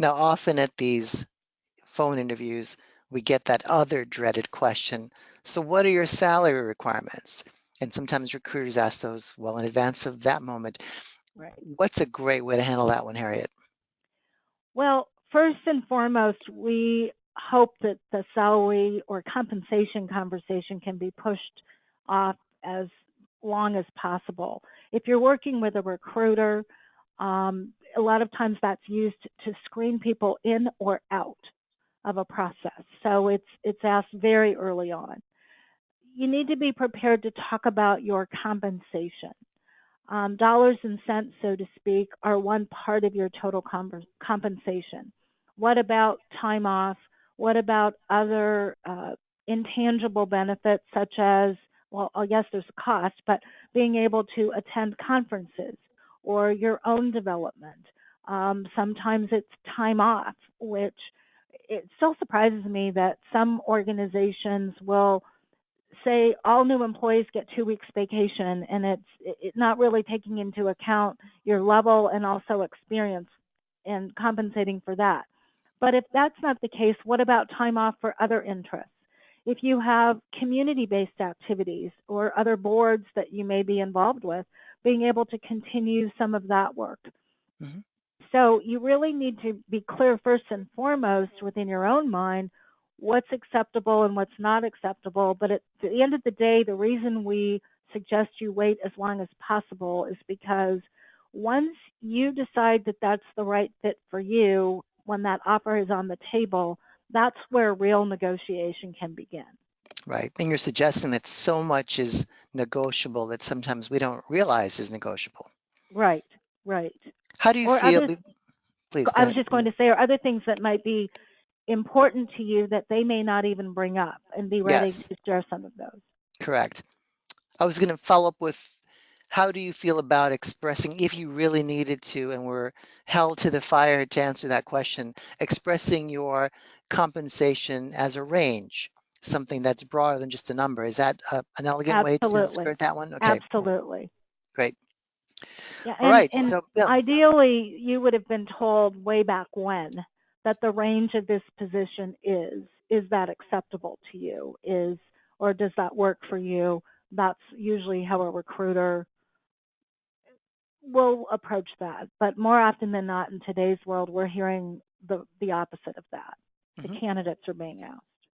Now, often at these phone interviews, we get that other dreaded question. So what are your salary requirements? And sometimes recruiters ask those well in advance of that moment. Right. What's a great way to handle that one, Harriet? Well, first and foremost, we hope that the salary or compensation conversation can be pushed off as long as possible. If you're working with a recruiter, a lot of times that's used to screen people in or out of a process. So it's asked very early on. You need to be prepared to talk about your compensation. Dollars and cents, so to speak, are one part of your total compensation. What about time off? What about other intangible benefits, such as, well, I guess there's a cost, but being able to attend conferences or your own development. Sometimes it's time off, which it still surprises me that some organizations will say all new employees get 2 weeks vacation, and it's not really taking into account your level and also experience and compensating for that. But if that's not the case, what about time off for other interests? If you have community-based activities or other boards that you may be involved with, being able to continue some of that work. Mm-hmm. So you really need to be clear first and foremost within your own mind what's acceptable and what's not acceptable. But at the end of the day, the reason we suggest you wait as long as possible is because once you decide that that's the right fit for you, when that offer is on the table, that's where real negotiation can begin. Right. And you're suggesting that so much is negotiable that sometimes we don't realize is negotiable. Right, right. How do you Or feel? others, Please go I was ahead. just going to say, or other things that might be important to you that they may not even bring up, and be ready Yes, to share some of those. correct. I was going to follow up with how do you feel about expressing, if you really needed to, and were held to the fire to answer that question, expressing your compensation as a range, something that's broader than just a number. Is that an elegant way to Absolutely. skirt that one? Okay, Absolutely. great. Yeah, All and right. and So, Bill, ideally you would have been told way back when that the range of this position is that acceptable to you? Is or does that work for you? That's usually how a recruiter will approach that. But more often than not in today's world, we're hearing the opposite of that. The mhm. candidates are being asked.